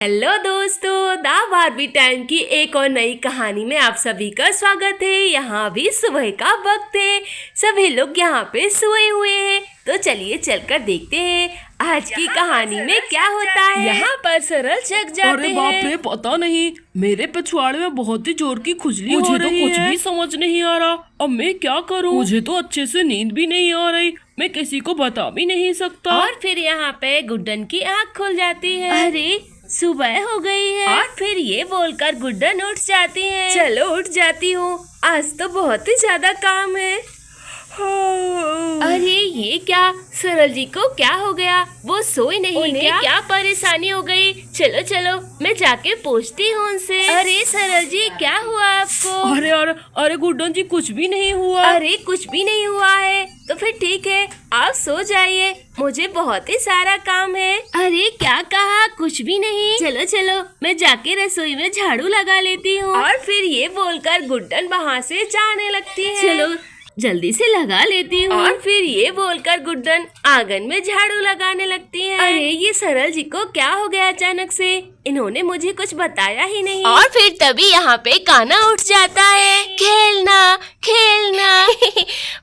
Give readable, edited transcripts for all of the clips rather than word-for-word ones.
Hello दोस्तों, the Barbie time की एक और नई कहानी में आप सभी का स्वागत है। यहाँ भी सुबह का वक्त है, सभी लोग यहाँ पे सोए हुए हैं। तो चलिए चलकर देखते हैं आज की कहानी में क्या होता है। यहाँ पर सरल जग जाते हैं। अरे बाप रे, पता नहीं मेरे पिछवाड़े में बहुत ही जोर की खुजली हो रही है। मुझे तो कुछ भी समझ नहीं आ रहा, अब मैं क्या करूँ। मुझे तो अच्छे से नींद भी नहीं आ रही, मैं किसी को बता भी नहीं सकता। और फिर यहाँ पे गुड्डन की आँख खुल जाती है। अरे सुबह हो गई है। और फिर ये बोलकर गुड्डन उठ जाती है। चलो उठ जाती हूँ, आज तो बहुत ही ज्यादा काम है। अरे ये क्या, सरल जी को क्या हो गया? वो सोई नहीं क्या परेशानी हो गई? चलो चलो मैं जाके पूछती हूँ उनसे। अरे सरल जी क्या हुआ आपको? अरे अरे अरे गुड्डन जी, कुछ भी नहीं हुआ। अरे कुछ भी नहीं हुआ है तो फिर ठीक है, आप सो जाइए, मुझे बहुत ही सारा काम है। अरे क्या कहा? कुछ भी नहीं। चलो चलो मैं जाके रसोई में झाड़ू लगा लेती हूँ। और फिर ये बोलकर गुड्डन वहाँ से जाने लगती है। चलो जल्दी से लगा लेती हूँ। और फिर ये बोलकर गुड्डन आंगन में झाड़ू लगाने लगती है। अरे ये सरल जी को क्या हो गया अचानक से? इन्होंने मुझे कुछ बताया ही नहीं। और फिर तभी यहाँ पे कान्हा उठ जाता है। खेलना खेलना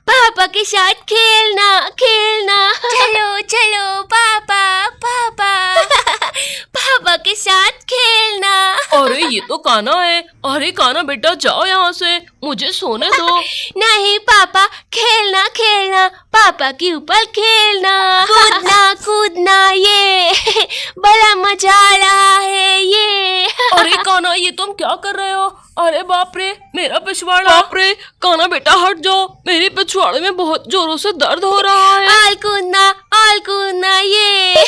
पापा के साथ खेलना खेलना। चलो चलो पापा पापा पापा के साथ खेलना। अरे ये तो कान्हा है। अरे कान्हा बेटा, जाओ यहाँ से, मुझे सोने दो। नहीं पापा, खेलना खेलना, पापा के ऊपर खेलना, कूदना कूदना, ये बड़ा मजा आ रहा है ये। अरे कान्हा, ये तुम क्या कर रहे हो? अरे बाप रे, मेरा पिछवाड़ा। बाप रे कान्हा बेटा, हट जाओ, मेरे पिछवाड़े में बहुत जोरों से दर्द हो रहा है। और कूदना ये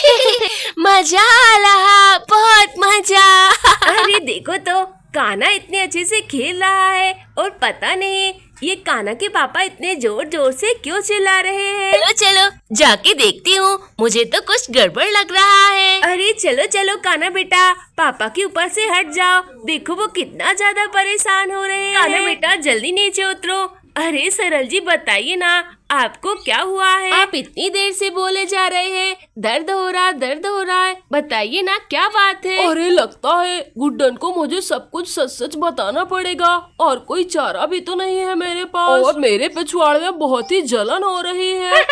मजा आ रहा, बहुत मजा। अरे देखो तो कान्हा इतने अच्छे से खेल रहा है और पता नहीं ये कान्हा के पापा इतने जोर जोर से क्यों चिल्ला रहे हैं। चलो चलो जाके देखती हूँ, मुझे तो कुछ गड़बड़ लग रहा है। अरे चलो चलो कान्हा बेटा, पापा के ऊपर से हट जाओ, देखो वो कितना ज्यादा परेशान हो रहे हैं। कान्हा बेटा जल्दी नीचे उतरो। अरे सरल जी बताइए ना, आपको क्या हुआ है? आप इतनी देर से बोले जा रहे हैं, दर्द हो रहा है, बताइए ना क्या बात है? अरे लगता है गुड्डन को मुझे सब कुछ सच सच बताना पड़ेगा, और कोई चारा भी तो नहीं है मेरे पास। और मेरे पिछवाड़े में बहुत ही जलन हो रही है।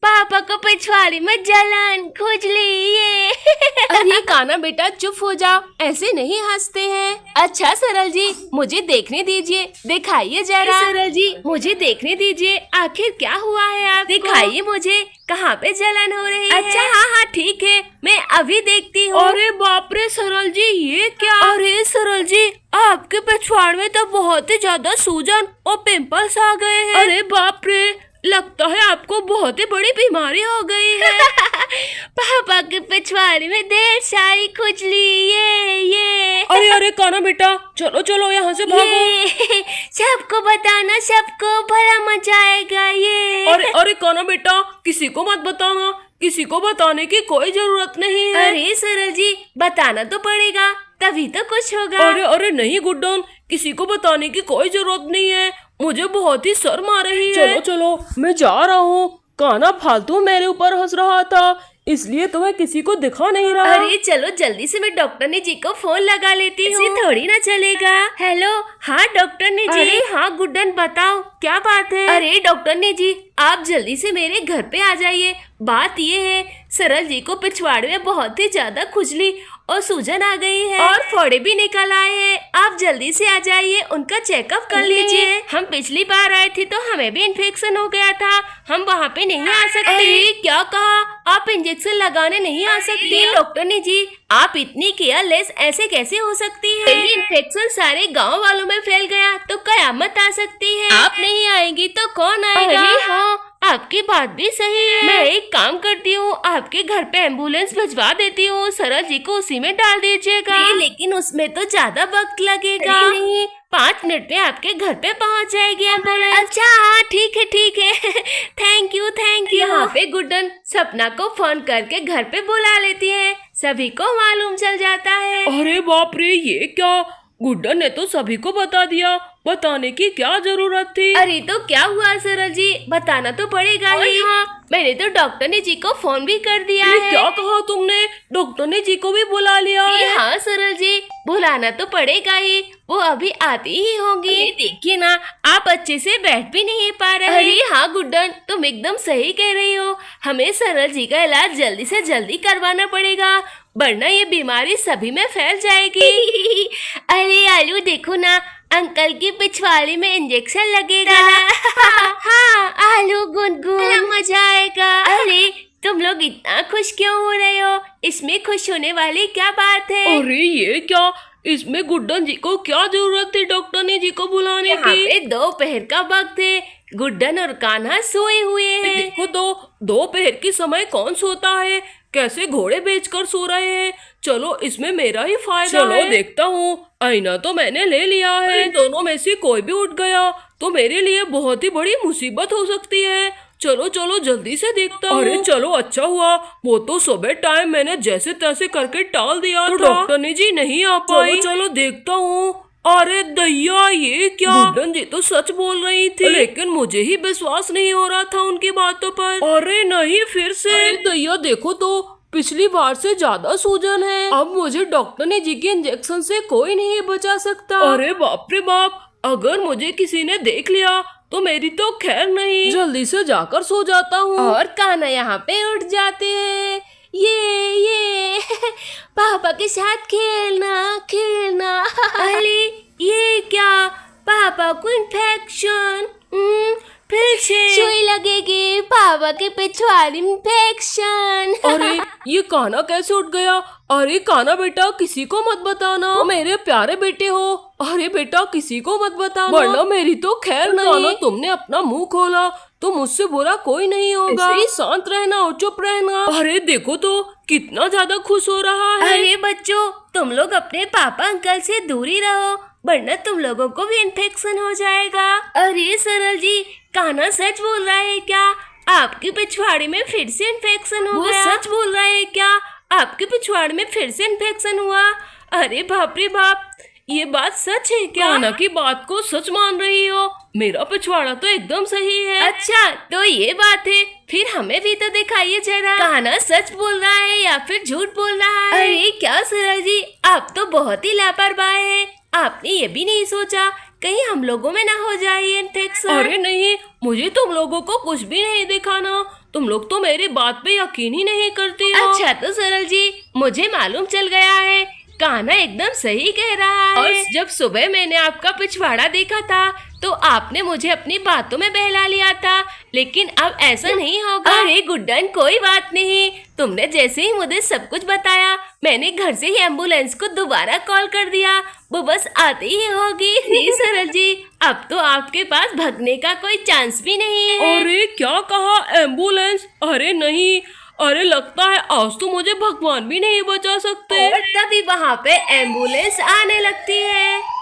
पापा को पिछवाड़े में जलन खुजली ये। अरे कान्हा बेटा चुप हो जाओ, ऐसे नहीं हंसते हैं। अच्छा सरल जी मुझे देखने दीजिए, दिखाइए जरा। सरल जी मुझे देखने दीजिए, आखिर क्या हुआ है आप? दिखाइए मुझे, कहाँ पे जलन हो रही है? अच्छा हाँ ठीक है, मैं अभी देखती हूँ। अरे बाप रे सरल जी, ये क्या? अरे सरल जी आपके पिछवाड़ में तो बहुत ही ज्यादा सूजन और पिंपल्स आ गए हैं। अरे बाप रे, लगता है आपको बहुत ही बड़ी बीमारी हो गई है। पापा के पिछवाड़े में ढेर सारी खुजली ये। अरे अरे कान्हा बेटा, चलो चलो यहाँ से भागो। सबको बताना, सबको बड़ा मजा आएगा ये। अरे कान्हा बेटा, किसी को मत बताना, किसी को बताने की कोई जरूरत नहीं है। अरे सरल जी बताना तो पड़ेगा, तभी तो कुछ होगा। अरे नहीं गुड्डन, किसी को बताने की कोई जरूरत नहीं है, मुझे बहुत ही शर्म आ रही है। चलो चलो मैं जा रहा हूँ। कान्हा फालतू मेरे ऊपर हंस रहा था, इसलिए तुम्हें किसी को दिखा नहीं रहा। अरे चलो जल्दी से मैं डॉक्टर जी को फोन लगा लेती हूँ, थोड़ी ना चलेगा। हेलो हाँ डॉक्टर जी। अरे हाँ गुड्डन बताओ क्या बात है? अरे डॉक्टर जी आप जल्दी से मेरे घर पे आ जाइए। बात ये है सरल जी को पिछवाड़े में बहुत ही ज्यादा खुजली और सूजन आ गई है और फोड़े भी निकल आए हैं। आप जल्दी से आ जाइए, उनका चेकअप कर लीजिए। हम पिछली बार आए थे तो हमें भी इन्फेक्शन हो गया था, हम वहाँ पे नहीं आ सकते। अरे क्या कहा? आप इंजेक्शन लगाने नहीं आ सकती? डॉक्टर जी आप इतनी केयरलेस ऐसे कैसे हो सकती है? ये इन्फेक्शन सारे गाँव वालों में फैल गया तो कयामत आ सकती है। आप नहीं आएंगी तो कौन आएगा? हाँ आपकी बात भी सही है। मैं एक काम करती हूँ, आपके घर पे एम्बुलेंस भिजवा देती हूँ, सरल जी को उसी में डाल दीजिएगा। लेकिन उसमें तो ज्यादा वक्त लगेगा। नहीं 5 मिनट में आपके घर पे पहुँच जाएगी एम्बुलेंस। अच्छा हाँ ठीक है थैंक यू। यहाँ पे गुड्डन सपना को फोन करके घर पे बुला लेती है, सभी को मालूम चल जाता है। अरे बाप रे, ये क्या? गुड्डन ने तो सभी को बता दिया, बताने की क्या जरूरत थी। अरे तो क्या हुआ सरल जी, बताना तो पड़ेगा ही। हाँ, मैंने तो डॉक्टर ने जी को फोन भी कर दिया है। क्या कहा तुमने? डॉक्टर ने जी को भी बुला लिया है? हाँ सरल जी, बुलाना तो पड़ेगा ही, वो अभी आती ही होंगी। देखिए ना, आप अच्छे से बैठ भी नहीं पा रहे। अरे हाँ गुड्डन, तुम एकदम सही कह रही हो, हमें सरल जी का इलाज जल्दी से जल्दी करवाना पड़ेगा, वरना ये बीमारी सभी में फैल जाएगी। अरे आलू देखो ना, अंकल की पिछवाड़ी में इंजेक्शन लगेगा ना। हाँ आलू गुनगुन, मजा आएगा। अरे तुम लोग इतना खुश क्यों हो रहे हो? इसमें खुश होने वाली क्या बात है? अरे ये क्या, इसमें गुड्डन जी को क्या जरूरत थी डॉक्टर ने जी को बुलाने की? दोपहर का वक्त है, गुड्डन और कान्हा सोए हुए हैं। देखो तो, दोपहर की समय कौन सोता है? कैसे घोड़े बेचकर सो रहे हैं। चलो इसमें मेरा ही फायदा है। चलो देखता हूँ। आईना तो मैंने ले लिया है, दोनों में से कोई भी उठ गया तो मेरे लिए बहुत ही बड़ी मुसीबत हो सकती है। चलो चलो जल्दी से देखता हूँ। अरे चलो, अच्छा हुआ, वो तो सुबह टाइम मैंने जैसे तैसे करके टाल दिया तो डॉक्टर ने जी नहीं आ पाई। चलो चलो देखता हूँ। अरे दैया, ये क्या? गुड्डन जी तो सच बोल रही थी, लेकिन मुझे ही विश्वास नहीं हो रहा था उनकी बातों पर। अरे नहीं, फिर से। दैया देखो तो, पिछली बार से ज्यादा सूजन है। अब मुझे डॉक्टर ने जी के इंजेक्शन से कोई नहीं बचा सकता। अरे बाप रे बाप, अगर मुझे किसी ने देख लिया तो मेरी तो खैर नहीं। जल्दी से जाकर सो जाता हूँ। और कान्हा यहाँ पे उठ जाते हैं। ये पापा के साथ खेलना। अरे ये क्या, पापा को इन्फेक्शन, फिर से सुई लगेगी, पापा के पिछवाड़ी में इन्फेक्शन। अरे ये कान्हा कैसे उठ गया? अरे कान्हा बेटा, किसी को मत बताना, तो मेरे प्यारे बेटे हो। अरे बेटा, किसी को मत बताना, वरना मेरी तो खैर नहीं। कान्हा, तुमने अपना मुंह खोला तो मुझसे बुरा कोई नहीं होगा। शांत रहना और चुप रहना। अरे देखो तो, कितना ज्यादा खुश हो रहा है। अरे बच्चों, तुम लोग अपने पापा अंकल से दूरी रहो, वरना तुम लोगों को भी इन्फेक्शन हो जाएगा। अरे सरल जी, कान्हा सच बोल रहा है क्या? आपकी पिछवाड़ी में फिर से इन्फेक्शन हो गया? सच बोल रहा है क्या? आपके पिछवाड़ी में फिर से इन्फेक्शन हुआ? अरे बाप रे बाप, ये बात सच है क्या? कान्हा की बात को सच मान रही हो? मेरा पिछवाड़ा तो एकदम सही है। अच्छा तो ये बात है, फिर हमें भी तो दिखाइए जरा, कान्हा सच बोल रहा है या फिर झूठ बोल रहा है? अरे क्या सरल जी, आप तो बहुत ही लापरवाह है। आपने ये भी नहीं सोचा कहीं हम लोगों में ना हो जाए ये इन्फेक्शन? अरे नहीं, मुझे तुम लोगों को कुछ भी नहीं दिखाना। तुम लोग तो मेरी बात पे यकीन ही नहीं करती हो। अच्छा तो सरल जी, मुझे मालूम चल गया है, कान्हा एकदम सही कह रहा है। जब सुबह मैंने आपका पिछवाड़ा देखा था तो आपने मुझे अपनी बातों में बहला लिया था, लेकिन अब ऐसा नहीं होगा। अरे गुड्डन, कोई बात नहीं, तुमने जैसे ही मुझे सब कुछ बताया, मैंने घर से ही एम्बुलेंस को दोबारा कॉल कर दिया, वो बस आती ही होगी। नहीं सरल जी, अब तो आपके पास भागने का कोई चांस भी नहीं है। अरे क्या कहा, एम्बुलेंस? अरे नहीं, अरे लगता है आज तो मुझे भगवान भी नहीं बचा सकते। और तभी वहाँ पे एम्बुलेंस आने लगती है।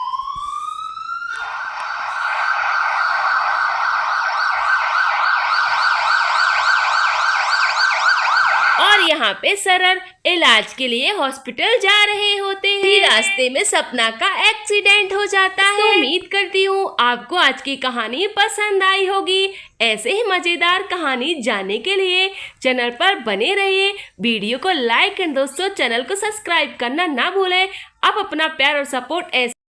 और यहाँ पे सरल इलाज के लिए हॉस्पिटल जा रहे होते हैं। रास्ते में सपना का एक्सीडेंट हो जाता है। तो उम्मीद करती हूँ आपको आज की कहानी पसंद आई होगी। ऐसे ही मजेदार कहानी जानने के लिए चैनल पर बने रहिए। वीडियो को लाइक एंड दोस्तों चैनल को सब्सक्राइब करना ना भूलें। आप अपना प्यार और सपोर्ट ऐसे